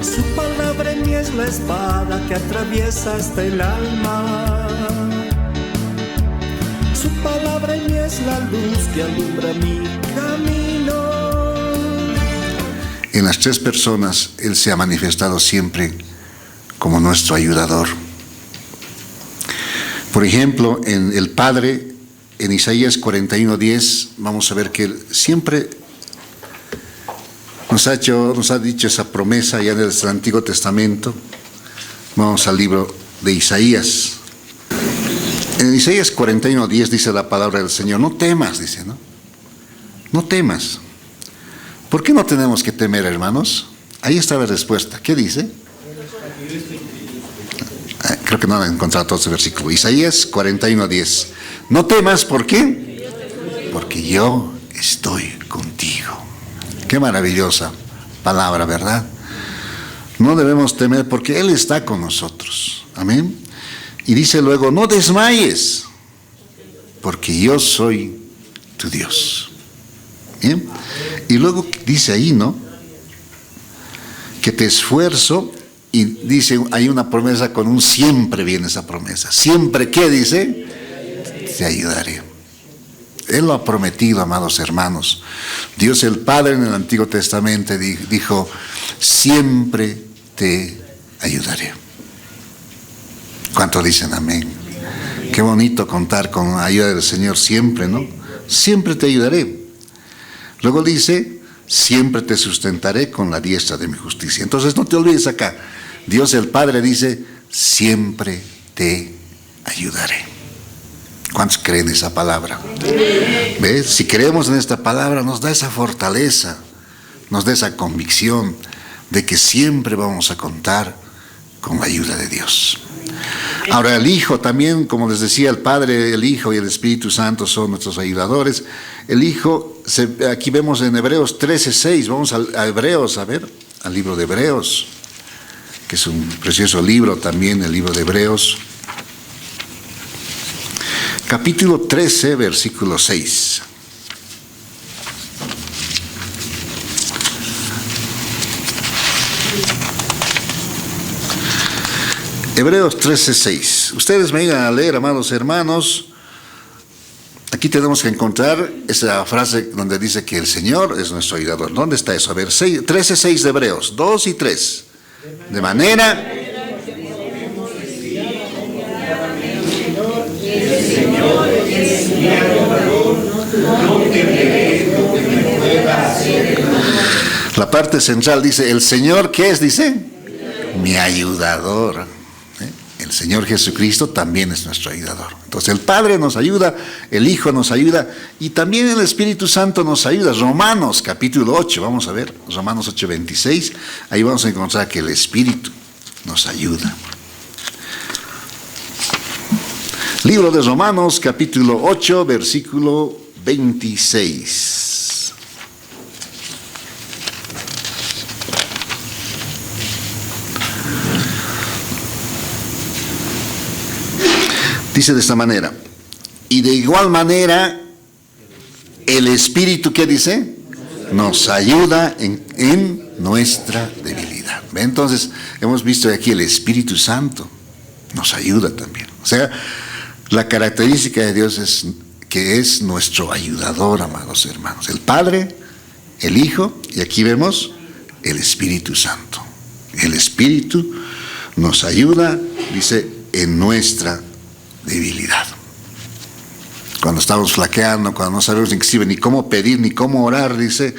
Su palabra en mí es la espada que atraviesa hasta el alma. Su palabra en mí es la luz que alumbra mi camino. En las tres personas Él se ha manifestado siempre como nuestro ayudador. Por ejemplo, en el Padre, en Isaías 41:10, vamos a ver que Él siempre nos ha dicho esa promesa ya desde el Antiguo Testamento. Vamos al libro de Isaías. En Isaías 41:10 dice la palabra del Señor: no temas, dice, ¿no? No temas. ¿Por qué no tenemos que temer, hermanos? Ahí está la respuesta. ¿Qué dice? Creo que no han encontrado todo ese versículo. Isaías 41:10. No temas, ¿por qué? Porque yo estoy contigo. Qué maravillosa palabra, ¿verdad? No debemos temer porque Él está con nosotros. Amén. Y dice luego: no desmayes, porque yo soy tu Dios. ¿Bien? Y luego dice ahí, ¿no? Que te esfuerzo, y dice, hay una promesa con un siempre, viene esa promesa. Siempre, ¿qué dice? Te ayudaré. Él lo ha prometido, amados hermanos. Dios el Padre en el Antiguo Testamento dijo: siempre te ayudaré. ¿Cuánto dicen amén? Qué bonito contar con la ayuda del Señor siempre, ¿no? Siempre te ayudaré. Luego dice: siempre te sustentaré con la diestra de mi justicia. Entonces no te olvides acá. Dios el Padre dice: siempre te ayudaré. ¿Cuántos creen esa palabra? ¿Ves? Si creemos en esta palabra, nos da esa fortaleza, nos da esa convicción de que siempre vamos a contar con la ayuda de Dios. Ahora, el Hijo también, como les decía, el Padre, el Hijo y el Espíritu Santo son nuestros ayudadores. El Hijo, aquí vemos en Hebreos 13:6, vamos a Hebreos, a ver, al libro de Hebreos, que es un precioso libro también, el libro de Hebreos. Capítulo 13, versículo 6. Hebreos 13:6. Ustedes me vengan a leer, amados hermanos. Aquí tenemos que encontrar esa frase donde dice que el Señor es nuestro ayudador. ¿Dónde está eso? A ver, 13:6 de Hebreos, 2 y 3. De manera la parte central dice: el Señor, ¿qué es? Dice: mi ayudador. El Señor Jesucristo también es nuestro ayudador. Entonces el Padre nos ayuda, el Hijo nos ayuda y también el Espíritu Santo nos ayuda. Romanos capítulo 8, vamos a ver, Romanos 8:26, ahí vamos a encontrar que el Espíritu nos ayuda. Libro de Romanos capítulo 8, versículo 26. Dice de esta manera: y de igual manera el Espíritu, ¿qué dice? Nos ayuda en nuestra debilidad. Entonces hemos visto aquí el Espíritu Santo nos ayuda también. O sea, la característica de Dios es que es nuestro ayudador, amados hermanos. El Padre, el Hijo, y aquí vemos el Espíritu Santo. El Espíritu nos ayuda, dice, en nuestra debilidad. Cuando estamos flaqueando, cuando no sabemos inclusive ni cómo pedir, ni cómo orar, dice,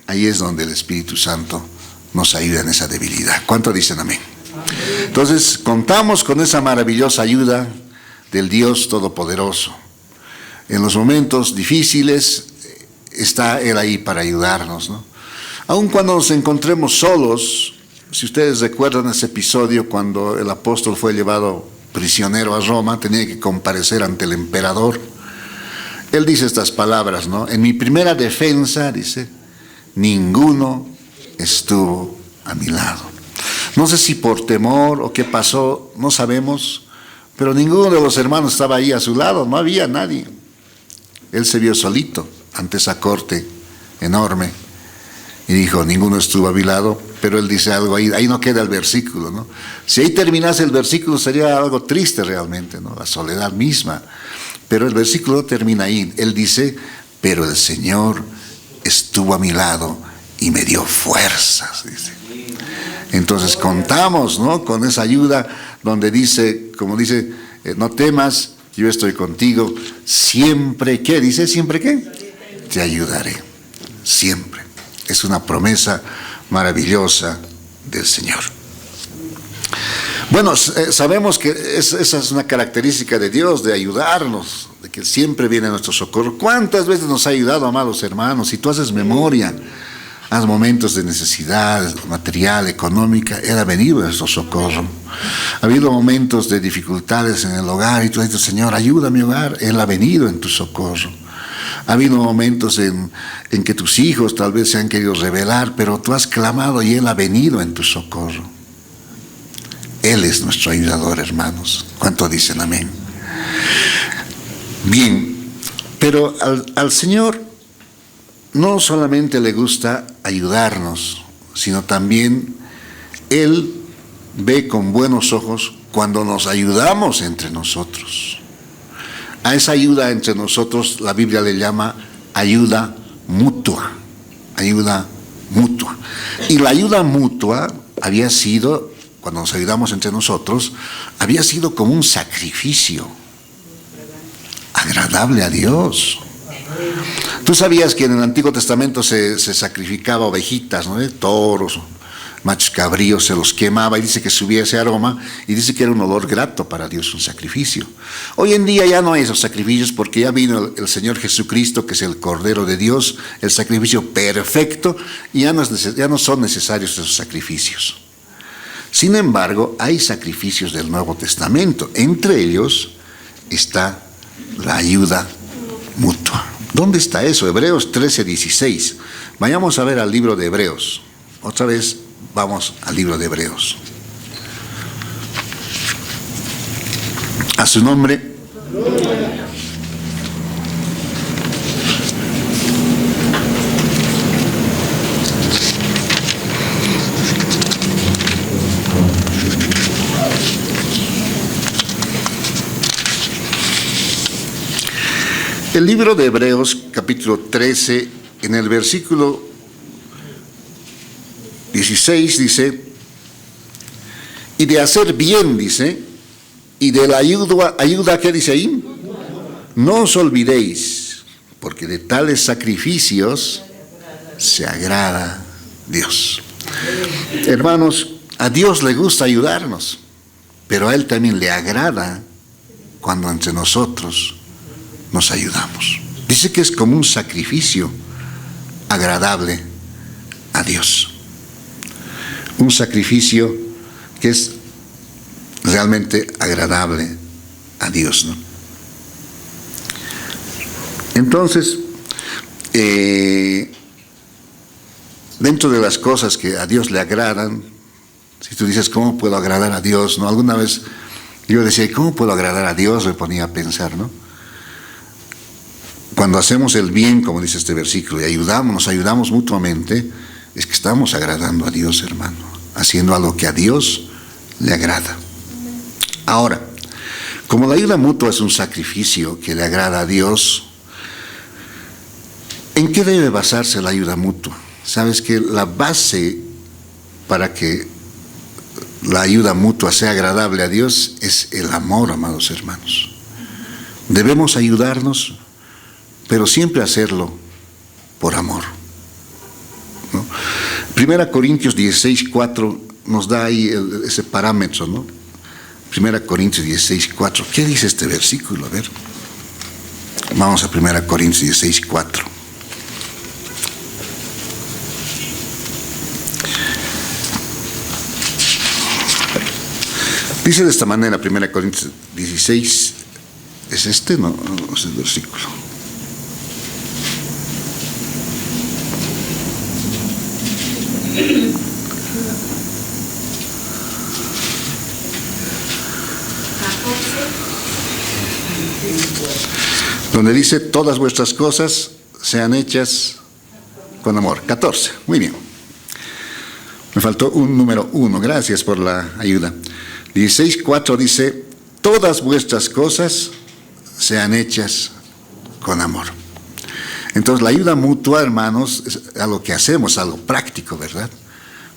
ahí es donde el Espíritu Santo nos ayuda en esa debilidad. ¿Cuánto dicen amén? Entonces, contamos con esa maravillosa ayuda del Dios Todopoderoso. En los momentos difíciles está Él ahí para ayudarnos, ¿no? Aun cuando nos encontremos solos, si ustedes recuerdan ese episodio cuando el apóstol fue llevado prisionero a Roma, tenía que comparecer ante el emperador. Él dice estas palabras, ¿no? En mi primera defensa, dice, ninguno estuvo a mi lado. No sé si por temor o qué pasó, no sabemos, pero ninguno de los hermanos estaba ahí a su lado, no había nadie. Él se vio solito ante esa corte enorme Y dijo, ninguno estuvo a mi lado, pero él dice algo ahí no queda el versículo, ¿no? Si ahí terminase el versículo sería algo triste realmente, ¿no? La soledad misma. Pero el versículo no termina ahí. Él dice, pero el Señor estuvo a mi lado y me dio fuerzas, dice. Entonces contamos, ¿no?, con esa ayuda donde dice, como dice, no temas, yo estoy contigo, siempre, ¿qué dice? ¿Siempre qué? Te ayudaré, siempre. Es una promesa maravillosa del Señor. Bueno, sabemos que esa es una característica de Dios, de ayudarnos, de que siempre viene a nuestro socorro. ¿Cuántas veces nos ha ayudado, amados hermanos? Si tú haces memoria, haz momentos de necesidad material, económica, Él ha venido a nuestro socorro. Ha habido momentos de dificultades en el hogar y tú has dicho, Señor, ayuda a mi hogar. Él ha venido en tu socorro. Ha habido momentos en que tus hijos tal vez se han querido rebelar, pero tú has clamado y Él ha venido en tu socorro. Él es nuestro ayudador, hermanos. ¿Cuánto dicen amén? Bien, pero al Señor no solamente le gusta ayudarnos, sino también Él ve con buenos ojos cuando nos ayudamos entre nosotros. A esa ayuda entre nosotros la Biblia le llama ayuda mutua. Ayuda mutua. Y la ayuda mutua había sido, cuando nos ayudamos entre nosotros, había sido como un sacrificio agradable a Dios. Tú sabías que en el Antiguo Testamento se sacrificaba ovejitas, ¿no?, toros, machos cabríos, se los quemaba y dice que subía ese aroma y dice que era un olor grato para Dios, un sacrificio. Hoy en día ya no hay esos sacrificios porque ya vino el Señor Jesucristo, que es el Cordero de Dios, el sacrificio perfecto, y ya no son necesarios esos sacrificios. Sin embargo, hay sacrificios del Nuevo Testamento. Entre ellos está la ayuda mutua. ¿Dónde está eso? Hebreos 13:16. Vayamos a ver al libro de Hebreos. Otra vez vamos al libro de Hebreos. A su nombre. El libro de Hebreos, capítulo 13, en el versículo 16 dice, y de hacer bien, dice, y de la ayuda, ¿qué dice ahí? No os olvidéis, porque de tales sacrificios se agrada Dios. Hermanos, a Dios le gusta ayudarnos, pero a Él también le agrada cuando entre nosotros nos ayudamos. Dice que es como un sacrificio agradable a Dios. Un sacrificio que es realmente agradable a Dios, ¿no? Entonces, dentro de las cosas que a Dios le agradan, si tú dices, ¿cómo puedo agradar a Dios?, ¿no? Alguna vez yo decía, ¿cómo puedo agradar a Dios?, me ponía a pensar, ¿no? Cuando hacemos el bien, como dice este versículo, y nos ayudamos mutuamente, es que estamos agradando a Dios, hermano, haciendo algo que a Dios le agrada. Ahora, como la ayuda mutua es un sacrificio que le agrada a Dios, ¿en qué debe basarse la ayuda mutua? Sabes que la base para que la ayuda mutua sea agradable a Dios es el amor, amados hermanos. Debemos ayudarnos, pero siempre hacerlo por amor, ¿no? 1 Corintios 16:4 nos da ahí ese parámetro, ¿no? 1 Corintios 16:4. ¿Qué dice este versículo? A ver. Vamos a 1 Corintios 16:4. Dice de esta manera, 1 Corintios 16, ¿es este? No, es el versículo. Donde dice, todas vuestras cosas sean hechas con amor. 14, muy bien. Me faltó un número 1, gracias por la ayuda. 16:4 dice, todas vuestras cosas sean hechas con amor. Entonces la ayuda mutua, hermanos, es algo que hacemos, algo práctico, ¿verdad?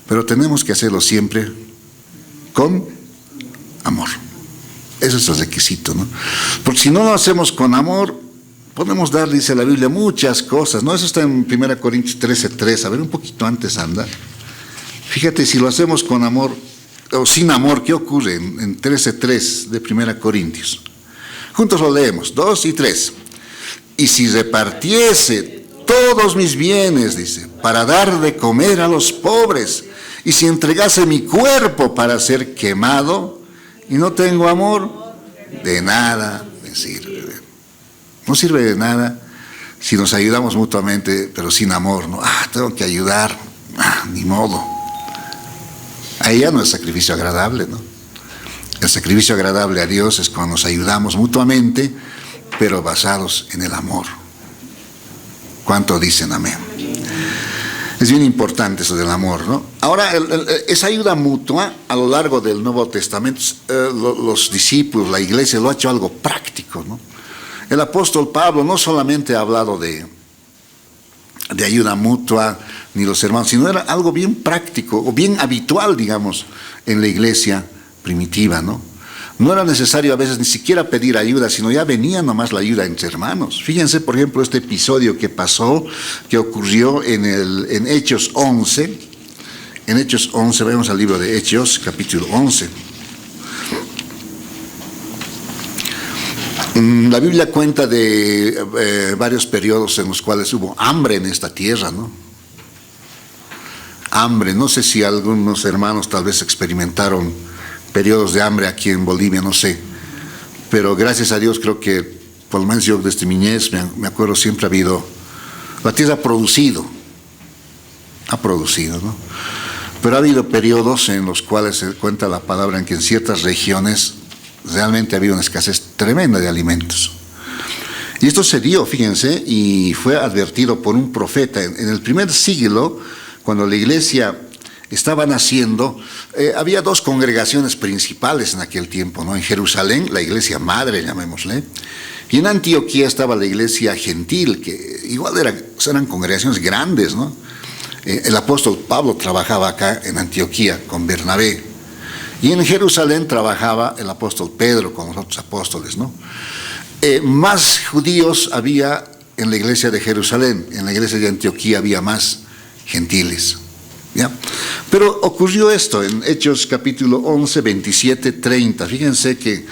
Pero tenemos que hacerlo siempre con amor. Ese es el requisito, ¿no? Porque si no lo hacemos con amor, podemos dar, dice la Biblia, muchas cosas, ¿no? Eso está en 1 Corintios 13:3, a ver, un poquito antes anda. Fíjate, si lo hacemos con amor o sin amor, ¿qué ocurre en 13:3 de 1 Corintios? Juntos lo leemos, 2 y 3. Y si repartiese todos mis bienes, dice, para dar de comer a los pobres, y si entregase mi cuerpo para ser quemado, y no tengo amor, de nada me sirve. No sirve de nada si nos ayudamos mutuamente, pero sin amor, ¿no? Tengo que ayudar, ni modo. Ahí ya no es sacrificio agradable, ¿no? El sacrificio agradable a Dios es cuando nos ayudamos mutuamente, pero basados en el amor. ¿Cuánto dicen amén? Es bien importante eso del amor, ¿no? Ahora, esa ayuda mutua, a lo largo del Nuevo Testamento, los discípulos, la iglesia, lo ha hecho algo práctico, ¿no? El apóstol Pablo no solamente ha hablado de ayuda mutua, ni los hermanos, sino era algo bien práctico, o bien habitual, digamos, en la iglesia primitiva, ¿no? No era necesario a veces ni siquiera pedir ayuda, sino ya venía nomás la ayuda entre hermanos. Fíjense, por ejemplo, este episodio que pasó, que ocurrió en Hechos 11. En Hechos 11, vamos al libro de Hechos, capítulo 11. La Biblia cuenta de varios periodos en los cuales hubo hambre en esta tierra, ¿no? Hambre, no sé si algunos hermanos tal vez experimentaron periodos de hambre aquí en Bolivia, no sé, pero gracias a Dios creo que, por lo menos yo desde mi niñez, me acuerdo, siempre ha habido, la tierra ha producido, ¿no? Pero ha habido periodos en los cuales se cuenta la palabra en que en ciertas regiones realmente ha habido una escasez tremenda de alimentos. Y esto se dio, fíjense, y fue advertido por un profeta. En el primer siglo, cuando la iglesia estaba naciendo, había dos congregaciones principales en aquel tiempo, ¿no? En Jerusalén, la iglesia madre, llamémosle, y en Antioquía estaba la iglesia gentil, que igual eran congregaciones grandes, ¿no? El apóstol Pablo trabajaba acá en Antioquía con Bernabé, y en Jerusalén trabajaba el apóstol Pedro con los otros apóstoles, ¿no? Más judíos había en la iglesia de Jerusalén, en la iglesia de Antioquía había más gentiles, ¿ya? Pero ocurrió esto en Hechos capítulo 11, 27, 30. Fíjense que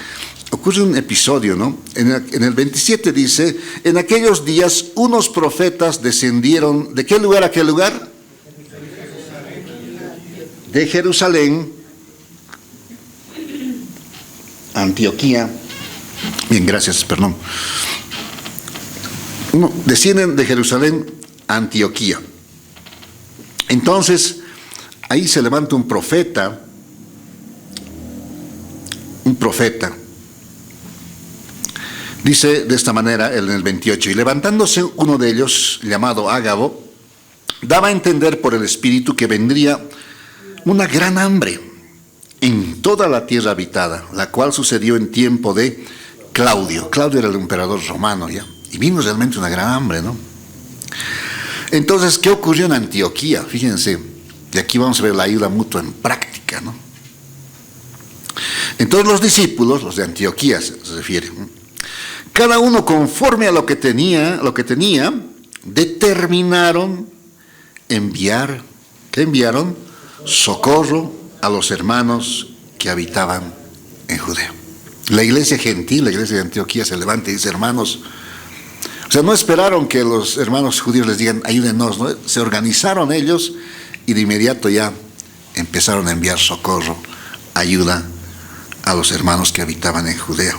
ocurre un episodio, ¿no? En el 27 dice, en aquellos días unos profetas descendieron, ¿de qué lugar a qué lugar? De Jerusalén, Antioquía. Bien, gracias, perdón. No, descienden de Jerusalén a Antioquía. Entonces, ahí se levanta un profeta, dice de esta manera en el 28, y levantándose uno de ellos, llamado Ágabo, daba a entender por el Espíritu que vendría una gran hambre en toda la tierra habitada, la cual sucedió en tiempo de Claudio. Claudio era el emperador romano, ¿ya? Y vino realmente una gran hambre, ¿no? Entonces, ¿qué ocurrió en Antioquía? Fíjense, y aquí vamos a ver la ayuda mutua en práctica, ¿no? Entonces los discípulos, los de Antioquía se refiere, ¿no? Cada uno conforme a lo que tenía, determinaron enviar, ¿qué enviaron? Socorro a los hermanos que habitaban en Judea. La iglesia gentil, la iglesia de Antioquía se levanta y dice, hermanos, o sea, no esperaron que los hermanos judíos les digan, ayúdenos, ¿no? Se organizaron ellos y de inmediato ya empezaron a enviar socorro, ayuda a los hermanos que habitaban en Judea.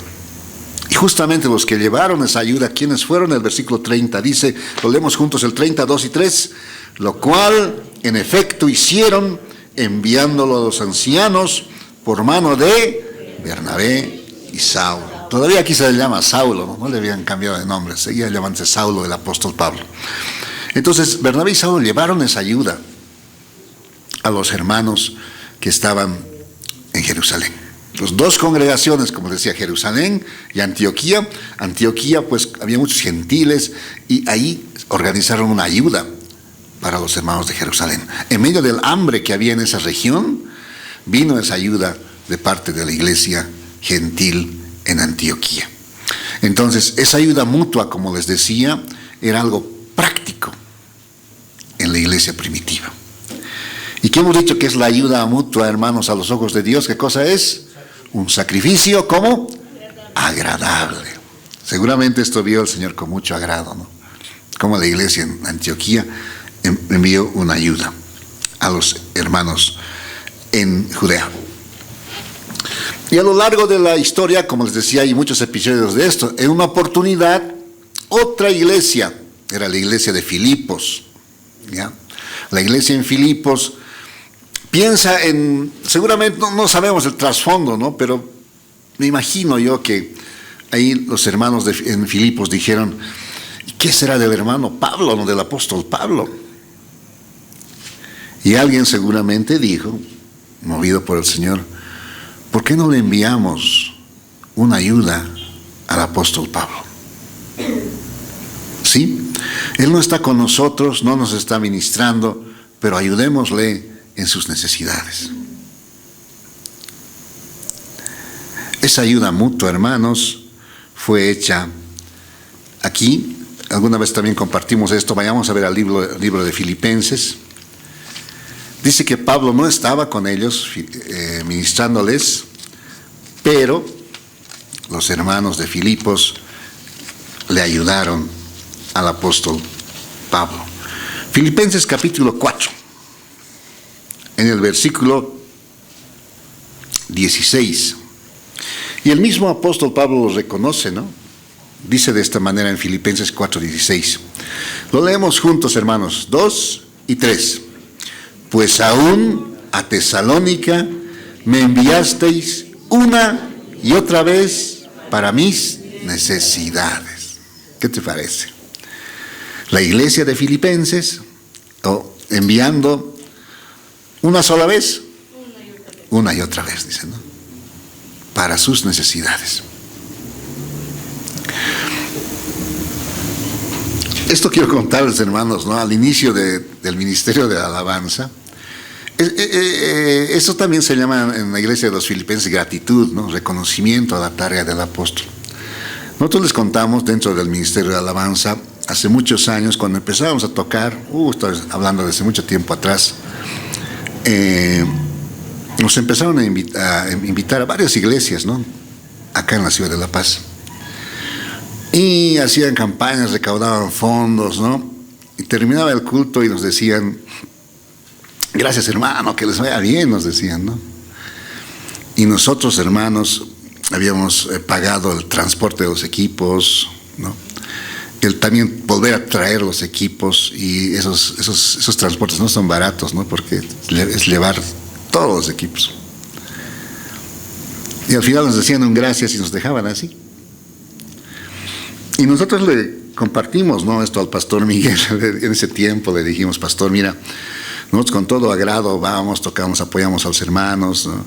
Y justamente los que llevaron esa ayuda, ¿quiénes fueron? El versículo 30 dice, lo leemos juntos, el 32 y 3, lo cual en efecto hicieron enviándolo a los ancianos por mano de Bernabé y Saulo. Todavía aquí se le llama Saulo, no le habían cambiado de nombre, seguía llamándose Saulo el apóstol Pablo. Entonces Bernabé y Saulo llevaron esa ayuda a los hermanos que estaban en Jerusalén. Las dos congregaciones, como decía, Jerusalén y Antioquía. Antioquía, pues había muchos gentiles y ahí organizaron una ayuda para los hermanos de Jerusalén. En medio del hambre que había en esa región, vino esa ayuda de parte de la iglesia gentil en Antioquía. Entonces, esa ayuda mutua, como les decía, era algo práctico en la iglesia primitiva. ¿Y qué hemos dicho que es la ayuda mutua, hermanos, a los ojos de Dios? ¿Qué cosa es? Un sacrificio, ¿cómo? Agradable. Seguramente esto vio el Señor con mucho agrado, ¿no? Como la iglesia en Antioquía envió una ayuda a los hermanos en Judea. Y a lo largo de la historia, como les decía, hay muchos episodios de esto. En una oportunidad, otra iglesia, era la iglesia de Filipos, ¿ya? La iglesia en Filipos piensa en, seguramente no sabemos el trasfondo, ¿no? Pero me imagino yo que ahí los hermanos en Filipos dijeron, ¿qué será del hermano Pablo, no del apóstol Pablo? Y alguien seguramente dijo, movido por el Señor, ¿por qué no le enviamos una ayuda al apóstol Pablo? ¿Sí? Él no está con nosotros, no nos está ministrando, pero ayudémosle en sus necesidades. Esa ayuda mutua, hermanos, fue hecha aquí. Alguna vez también compartimos esto. Vayamos a ver al libro de Filipenses. Dice que Pablo no estaba con ellos ministrándoles, pero los hermanos de Filipos le ayudaron al apóstol Pablo. Filipenses capítulo 4, en el versículo 16. Y el mismo apóstol Pablo lo reconoce, ¿no? Dice de esta manera en Filipenses 4:16. Lo leemos juntos, hermanos, 2 y 3. Pues aún a Tesalónica me enviasteis una y otra vez para mis necesidades. ¿Qué te parece? La iglesia de Filipenses, enviando una sola vez, una y otra vez, dice, ¿no? Para sus necesidades. Esto quiero contarles, hermanos, ¿no? Al inicio del ministerio de alabanza, eso también se llama en la iglesia de los filipenses gratitud, ¿no? Reconocimiento a la tarea del apóstol. Nosotros les contamos dentro del ministerio de alabanza, hace muchos años, cuando empezábamos a tocar, estoy hablando de hace mucho tiempo atrás, nos empezaron a invitar a varias iglesias, ¿no? Acá en la ciudad de La Paz. Y hacían campañas, recaudaban fondos, ¿no? Y terminaba el culto y nos decían, gracias hermano, que les vaya bien, nos decían, ¿no? Y nosotros, hermanos, habíamos pagado el transporte de los equipos, ¿no? El también volver a traer los equipos, y esos transportes no son baratos, ¿no? Porque es llevar todos los equipos. Y al final nos decían un gracias y nos dejaban así. Y nosotros le compartimos, ¿no? Esto al pastor Miguel. En ese tiempo le dijimos, pastor, mira, nosotros con todo agrado vamos, tocamos, apoyamos a los hermanos, ¿no?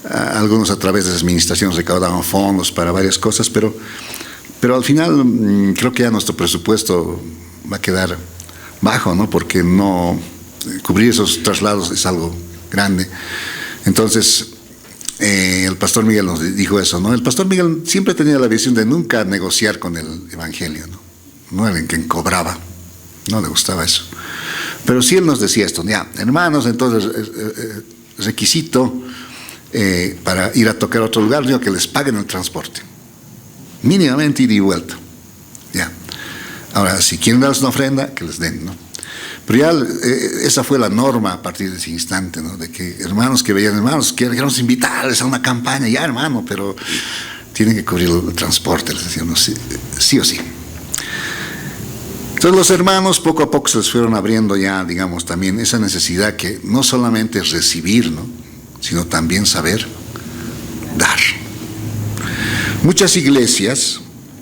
Algunos a través de las administraciones recaudaban fondos para varias cosas, pero al final creo que ya nuestro presupuesto va a quedar bajo, ¿no? Porque no cubrir esos traslados es algo grande. Entonces el pastor Miguel nos dijo eso, ¿no? El pastor Miguel siempre tenía la visión de nunca negociar con el evangelio, ¿no? No era el que cobraba, no le gustaba eso. Pero sí él nos decía esto, ya, hermanos, entonces requisito para ir a tocar a otro lugar, digo que les paguen el transporte, mínimamente ida y vuelta, ya. Ahora, si quieren darles una ofrenda, que les den, ¿no? Pero ya esa fue la norma a partir de ese instante, ¿no? De que hermanos que veían, hermanos, queremos invitarles a una campaña, ya hermano, pero tienen que cubrir el transporte, les decían, ¿no? Sí o sí. Entonces los hermanos poco a poco se les fueron abriendo ya, digamos, también esa necesidad que no solamente es recibir, ¿no? Sino también saber dar. Muchas iglesias,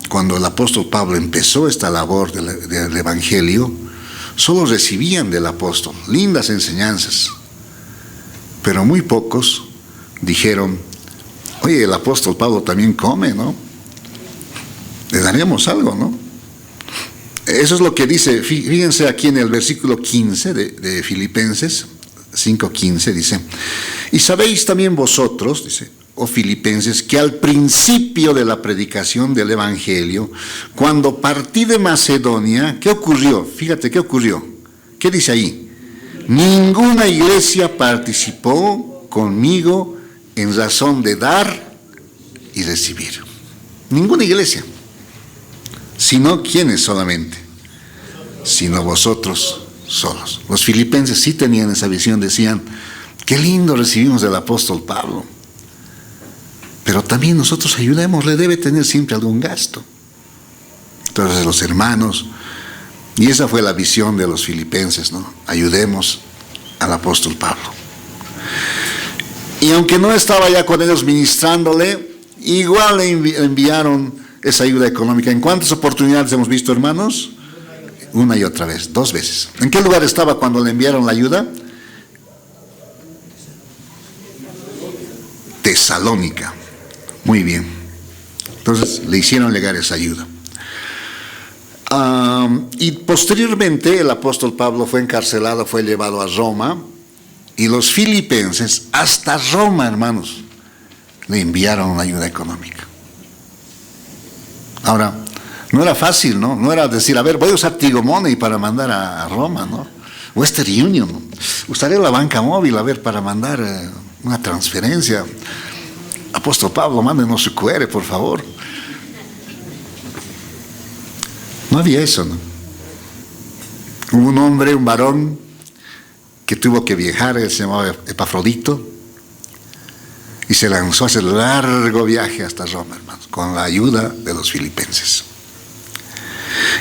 cuando el apóstol Pablo empezó esta labor del evangelio, solo recibían del apóstol lindas enseñanzas, pero muy pocos dijeron: oye, el apóstol Pablo también come, ¿no? Le daríamos algo, ¿no? Eso es lo que dice, fíjense aquí en el versículo 15 de Filipenses 5:15, dice: y sabéis también vosotros, dice, oh Filipenses, que al principio de la predicación del Evangelio, cuando partí de Macedonia, ¿qué ocurrió? Fíjate, ¿qué ocurrió? ¿Qué dice ahí? Ninguna iglesia participó conmigo en razón de dar y recibir. Ninguna iglesia. Sino, ¿quiénes solamente? Sino vosotros solos. Los filipenses sí tenían esa visión, decían: qué lindo recibimos del apóstol Pablo, pero también nosotros ayudémosle, debe tener siempre algún gasto. Entonces los hermanos, y esa fue la visión de los filipenses, ¿no? Ayudemos al apóstol Pablo. Y aunque no estaba ya con ellos ministrándole, igual le enviaron esa ayuda económica. ¿En cuántas oportunidades hemos visto, hermanos? Una y otra vez, 2 veces. ¿En qué lugar estaba cuando le enviaron la ayuda? Tesalónica. Muy bien. Entonces le hicieron llegar esa ayuda. Y posteriormente el apóstol Pablo fue encarcelado, fue llevado a Roma, y los filipenses, hasta Roma, hermanos, le enviaron una ayuda económica. Ahora, no era fácil, ¿no? No era decir: a ver, voy a usar Tigo Money para mandar a Roma, ¿no? Western Union, ¿no? Usaré la banca móvil, a ver, para mandar una transferencia. Apóstol Pablo, mándenos su QR, por favor. No había eso, ¿no? Hubo un hombre, un varón, que tuvo que viajar, él se llamaba Epafrodito, y se lanzó a hacer largo viaje hasta Roma, hermanos, con la ayuda de los filipenses.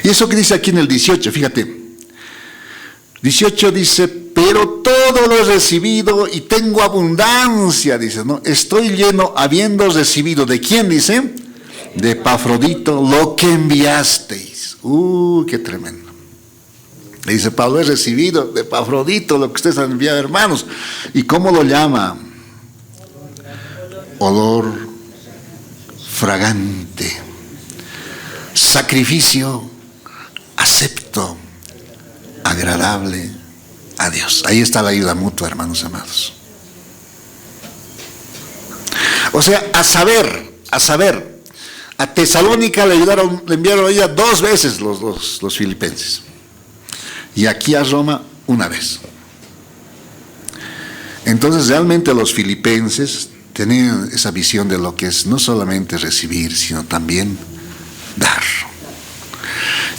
Y eso que dice aquí en el 18, fíjate, 18 dice: pero todo lo he recibido y tengo abundancia, dice, ¿no? Estoy lleno, habiendo recibido, ¿de quién dice? De Epafrodito, lo que enviasteis. Qué tremendo. Le dice Pablo: he recibido de Epafrodito lo que ustedes han enviado, hermanos. ¿Y cómo lo llama? Olor fragante, sacrificio acepto, agradable a Dios. Ahí está la ayuda mutua, hermanos amados. O sea, a saber, a Tesalónica le enviaron a ella 2 veces los filipenses, y aquí a Roma 1 vez. Entonces realmente los filipenses tenían esa visión de lo que es no solamente recibir, sino también dar.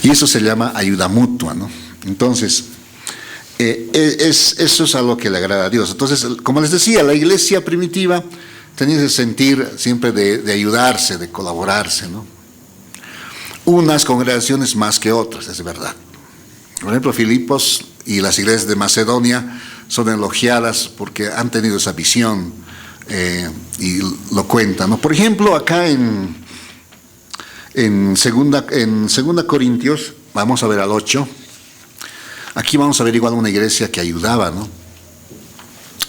Y eso se llama ayuda mutua, ¿no? Entonces, eso es algo que le agrada a Dios. Entonces, como les decía, la iglesia primitiva tenía ese sentir siempre de ayudarse, de colaborarse, ¿no? Unas congregaciones más que otras, es verdad. Por ejemplo, Filipos y las iglesias de Macedonia son elogiadas porque han tenido esa visión y lo cuentan, ¿no? Por ejemplo, acá en segunda Corintios, vamos a ver al 8, aquí vamos a ver igual una iglesia que ayudaba, ¿no?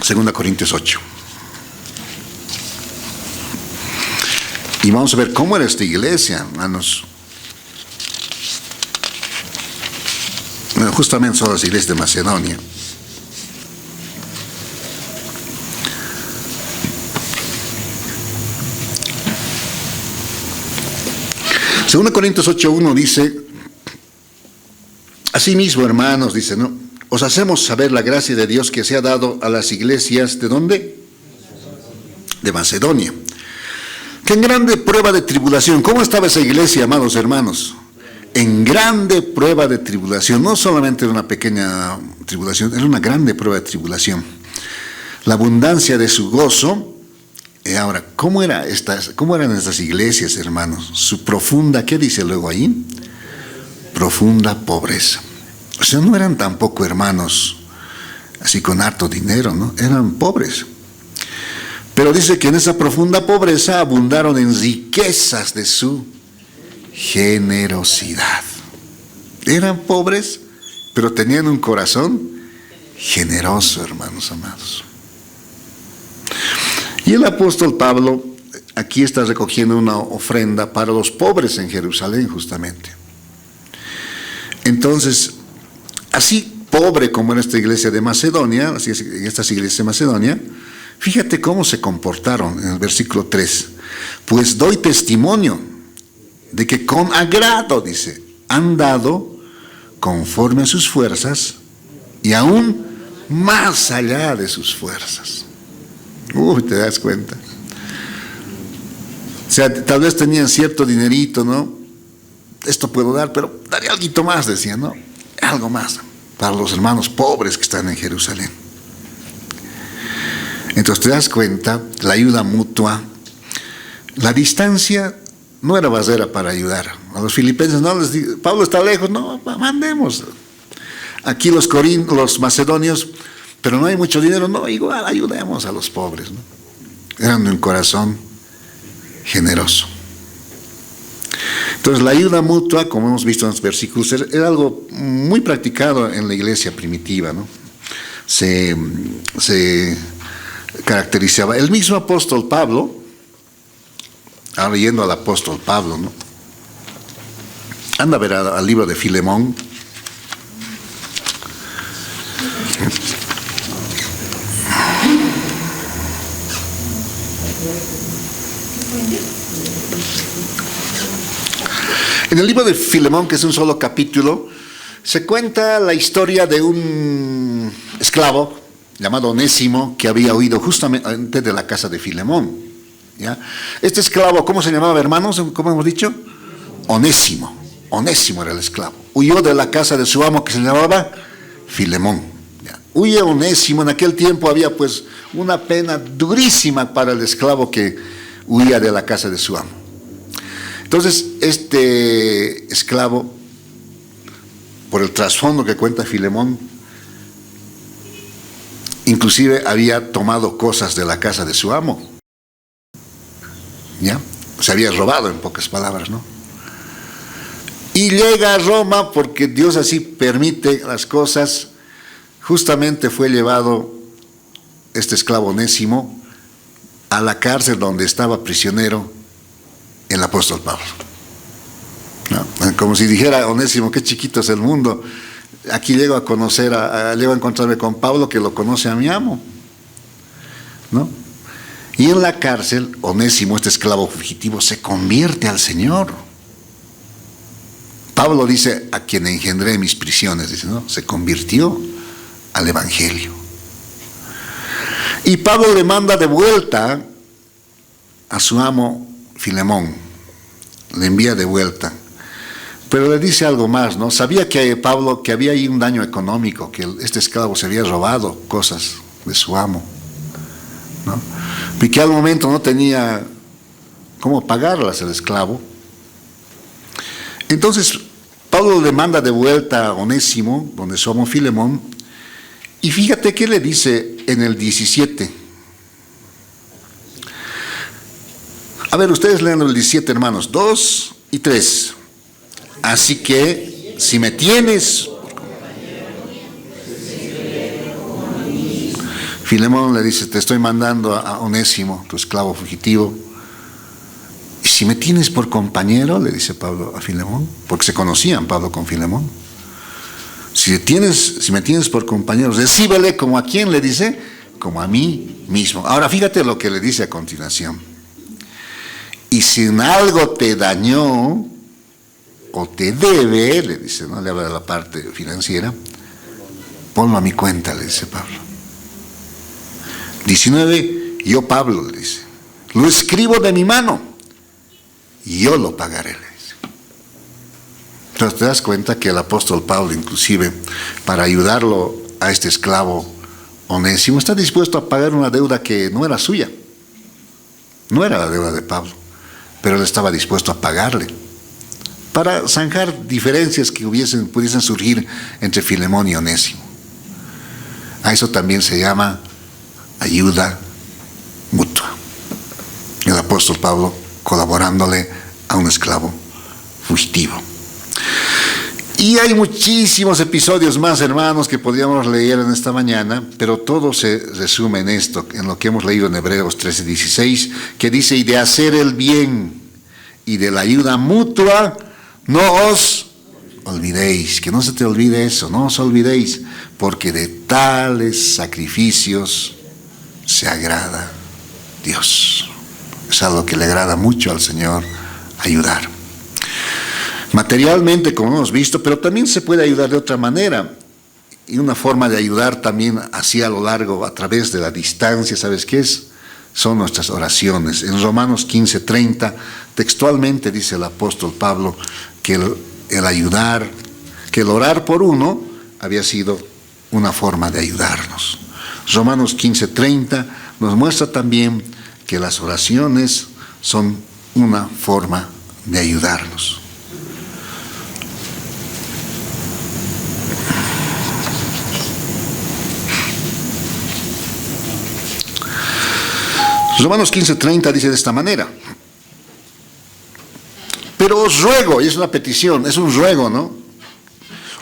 2 Corintios 8. Y vamos a ver cómo era esta iglesia, hermanos. Justamente son las iglesias de Macedonia. Según Corintios 8:1 dice: asimismo, hermanos, dice, ¿no? Os hacemos saber la gracia de Dios que se ha dado a las iglesias, ¿de dónde? De Macedonia. Que en grande prueba de tribulación. ¿Cómo estaba esa iglesia, amados hermanos? En grande prueba de tribulación. No solamente era una pequeña tribulación, era una grande prueba de tribulación. La abundancia de su gozo. Ahora, ¿cómo eran estas iglesias, hermanos? Su profunda, ¿qué dice luego ahí? Profunda pobreza. O sea, no eran tampoco hermanos así con harto dinero, ¿no? Eran pobres. Pero dice que en esa profunda pobreza abundaron en riquezas de su generosidad. Eran pobres pero tenían un corazón generoso, hermanos amados. Y el apóstol Pablo aquí está recogiendo una ofrenda para los pobres en Jerusalén, justamente. Entonces, así pobre como era esta iglesia de Macedonia, así es, estas iglesias de Macedonia, fíjate cómo se comportaron en el versículo 3. Pues doy testimonio de que con agrado, dice, han dado conforme a sus fuerzas y aún más allá de sus fuerzas. ¿Te das cuenta? O sea, tal vez tenían cierto dinerito, ¿no? Esto puedo dar, pero daré algo más, decían, ¿no? Algo más para los hermanos pobres que están en Jerusalén. Entonces te das cuenta, la ayuda mutua, la distancia no era barrera para ayudar. A los filipenses no les digo, Pablo está lejos, no, mandemos. Aquí los macedonios, pero no hay mucho dinero, no, igual ayudemos a los pobres, ¿no? Eran de un corazón generoso. Entonces la ayuda mutua, como hemos visto en los versículos, era algo muy practicado en la iglesia primitiva, ¿no? Se caracterizaba. El mismo apóstol Pablo, ahora yendo al apóstol Pablo, ¿no? Anda a ver al libro de Filemón. En el libro de Filemón, que es un solo capítulo, se cuenta la historia de un esclavo llamado Onésimo que había huido justamente de la casa de Filemón, ¿ya? Este esclavo, ¿cómo se llamaba, hermanos? ¿Cómo hemos dicho? Onésimo. Onésimo era el esclavo. Huyó de la casa de su amo que se llamaba Filemón, ¿ya? Huye Onésimo. En aquel tiempo había pues una pena durísima para el esclavo que huía de la casa de su amo. Entonces, este esclavo, por el trasfondo que cuenta Filemón, inclusive había tomado cosas de la casa de su amo, ¿ya? Se había robado, en pocas palabras, ¿no? Y llega a Roma porque Dios así permite las cosas. Justamente fue llevado este esclavo Onésimo a la cárcel donde estaba prisionero el apóstol Pablo, ¿no? Como si dijera Onésimo, qué chiquito es el mundo. Aquí llego a conocer, llego a encontrarme con Pablo que lo conoce a mi amo, ¿no? Y en la cárcel, Onésimo, este esclavo fugitivo, se convierte al Señor. Pablo dice, a quien engendré mis prisiones, dice, ¿no? Se convirtió al Evangelio. Y Pablo le manda de vuelta a su amo Filemón, le envía de vuelta. Pero le dice algo más, ¿no? Sabía que Pablo, que había ahí un daño económico, que este esclavo se había robado cosas de su amo, ¿no? Y que al momento no tenía cómo pagarlas el esclavo. Entonces, Pablo le manda de vuelta a Onésimo, donde su amo Filemón, y fíjate qué le dice en el 17. A ver, ustedes lean el 17, hermanos, 2 y 3. Así que, si me tienes... Filemón le dice, te estoy mandando a Onésimo, tu esclavo fugitivo. Y si me tienes por compañero, le dice Pablo a Filemón, porque se conocían Pablo con Filemón. Si me tienes por compañero, recíbele como a quién, le dice, como a mí mismo. Ahora fíjate lo que le dice a continuación. Y si en algo te dañó o te debe, le dice, no le habla de la parte financiera, ponlo a mi cuenta, le dice Pablo. 19, yo Pablo, le dice, lo escribo de mi mano y yo lo pagaré, le dice. Entonces te das cuenta que el apóstol Pablo, inclusive, para ayudarlo a este esclavo Onésimo, está dispuesto a pagar una deuda que no era suya, no era la deuda de Pablo, pero él estaba dispuesto a pagarle para zanjar diferencias que pudiesen surgir entre Filemón y Onésimo. A eso también se llama ayuda mutua. El apóstol Pablo colaborándole a un esclavo fugitivo. Y hay muchísimos episodios más, hermanos, que podríamos leer en esta mañana, pero todo se resume en esto, en lo que hemos leído en Hebreos 13:16, que dice: y de hacer el bien y de la ayuda mutua, no os olvidéis. Que no se te olvide eso, no os olvidéis, porque de tales sacrificios se agrada Dios. Es algo que le agrada mucho al Señor, ayudar. Materialmente, como hemos visto, pero también se puede ayudar de otra manera. Y una forma de ayudar también así a lo largo, a través de la distancia, ¿sabes qué es? Son nuestras oraciones. En Romanos 15:30, textualmente dice el apóstol Pablo que el ayudar, que el orar por uno había sido una forma de ayudarnos. Romanos 15:30 nos muestra también que las oraciones son una forma de ayudarnos. Romanos 15:30 dice de esta manera: pero os ruego, y es una petición, es un ruego, ¿no?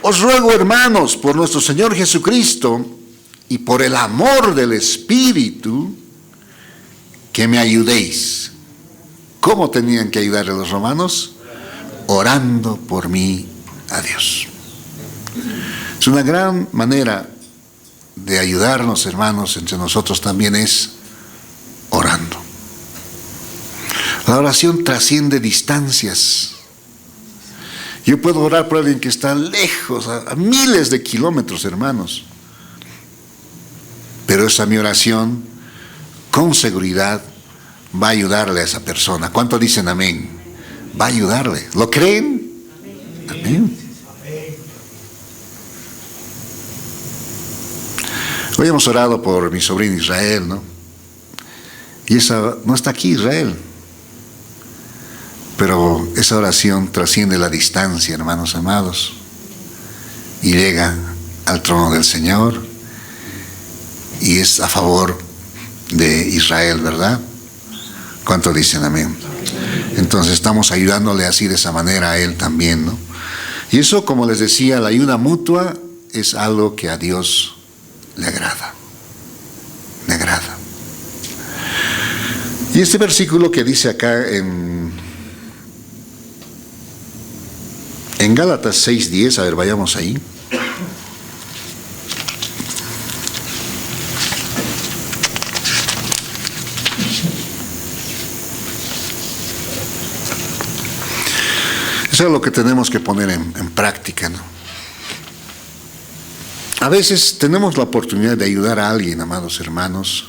Os ruego, hermanos, por nuestro Señor Jesucristo y por el amor del Espíritu, que me ayudéis. ¿Cómo tenían que ayudarle a los romanos? Orando por mí a Dios. Es una gran manera de ayudarnos, hermanos, entre nosotros también es orando. La oración trasciende distancias. Yo puedo orar por alguien que está lejos, a miles de kilómetros, hermanos. Pero esa mi oración, con seguridad, va a ayudarle a esa persona. ¿Cuánto dicen amén? Va a ayudarle. ¿Lo creen? Amén. Hoy hemos orado por mi sobrino Israel, ¿no? Y esa no está aquí, Israel. Pero esa oración trasciende la distancia, hermanos amados, y llega al trono del Señor, y es a favor de Israel, ¿verdad? ¿Cuánto dicen amén? Entonces estamos ayudándole así de esa manera a él también, ¿no? Y eso, como les decía, la ayuda mutua es algo que a Dios le agrada. Le agrada. Y este versículo que dice acá en Gálatas 6:10, a ver, vayamos ahí. Eso es lo que tenemos que poner en práctica, ¿no? A veces tenemos la oportunidad de ayudar a alguien, amados hermanos,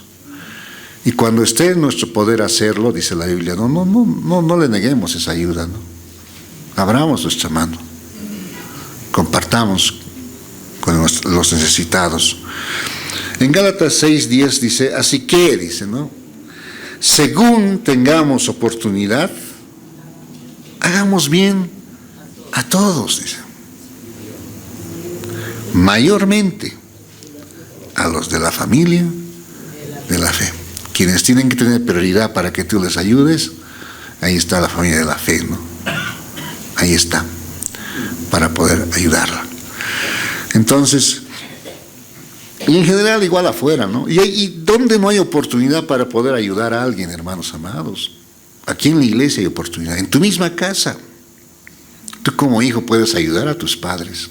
y cuando esté en nuestro poder hacerlo, dice la Biblia, no le neguemos esa ayuda, ¿no? Abramos nuestra mano, compartamos con los necesitados. En Gálatas 6:10 dice: así que, dice, ¿no? Según tengamos oportunidad, hagamos bien a todos, dice. Mayormente a los de la familia de la fe. Quienes tienen que tener prioridad para que tú les ayudes, ahí está la familia de la fe, ¿no? Ahí está, para poder ayudarla. Entonces, y en general igual afuera, ¿no? Y ¿dónde no hay oportunidad para poder ayudar a alguien, hermanos amados? Aquí en la iglesia hay oportunidad, en tu misma casa. Tú como hijo puedes ayudar a tus padres.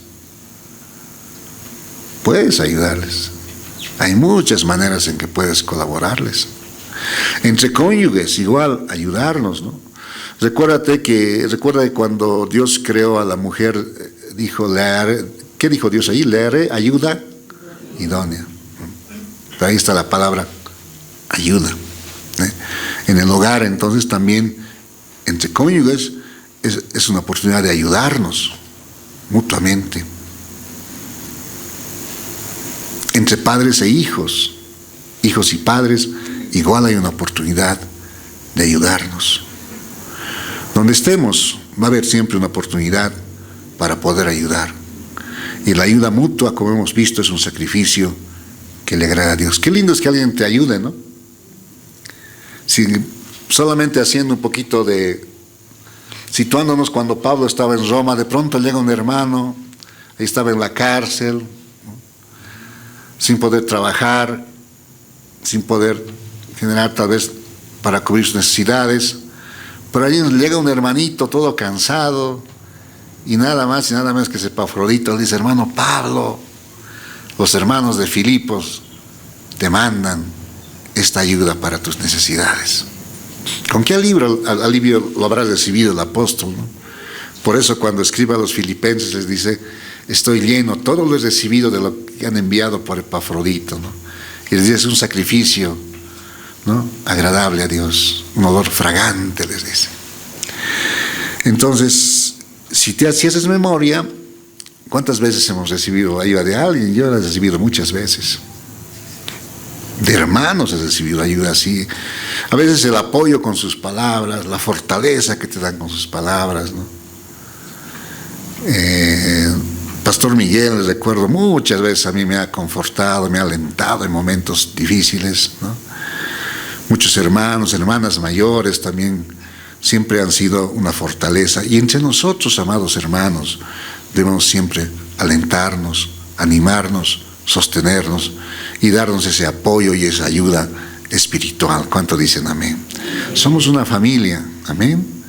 Puedes ayudarles. Hay muchas maneras en que puedes colaborarles. Entre cónyuges, igual, ayudarnos, ¿no? Recuerda que cuando Dios creó a la mujer, dijo, ¿qué dijo Dios ahí? Le haré ayuda idónea. Pero ahí está la palabra ayuda. En el hogar, entonces, también, entre cónyuges, es una oportunidad de ayudarnos mutuamente. Entre padres e hijos, hijos y padres, igual hay una oportunidad de ayudarnos. Donde estemos, va a haber siempre una oportunidad para poder ayudar. Y la ayuda mutua, como hemos visto, es un sacrificio que le agrada a Dios. Qué lindo es que alguien te ayude, ¿no? Si solamente haciendo un poquito de, situándonos cuando Pablo estaba en Roma, de pronto llega un hermano ahí estaba en la cárcel, ¿no? Sin poder trabajar, sin poder generar tal vez para cubrir sus necesidades. Pero allí llega un hermanito todo cansado y nada más que Epafrodito le dice: hermano Pablo, los hermanos de Filipos te mandan esta ayuda para tus necesidades. ¿Con qué alivio lo habrá recibido el apóstol, ¿no? Por eso cuando escribe a los filipenses les dice: estoy lleno, todo lo he recibido de lo que han enviado por Epafrodito, ¿no? Y les dice: es un sacrificio, ¿no?, agradable a Dios, un olor fragante, les dice. Entonces, si haces memoria, ¿cuántas veces hemos recibido ayuda de alguien? Yo la he recibido muchas veces. De hermanos he recibido ayuda así. A veces el apoyo con sus palabras, la fortaleza que te dan con sus palabras, ¿no? Pastor Miguel, les recuerdo, muchas veces a mí me ha confortado, me ha alentado en momentos difíciles, ¿no? Muchos hermanos, hermanas mayores también siempre han sido una fortaleza. Y entre nosotros, amados hermanos, debemos siempre alentarnos, animarnos, sostenernos y darnos ese apoyo y esa ayuda espiritual. ¿Cuánto dicen amén? Somos una familia, amén.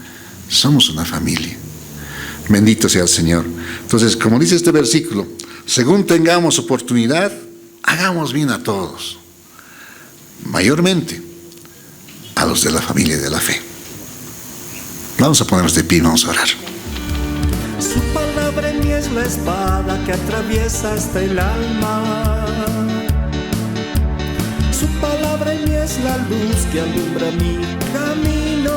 Somos una familia. Bendito sea el Señor. Entonces, como dice este versículo, según tengamos oportunidad, hagamos bien a todos, mayormente a los de la familia de la fe. Vamos a ponernos de pie, vamos a orar. Su palabra en mí es la espada que atraviesa hasta el alma. Su palabra en mí es la luz que alumbra mi camino.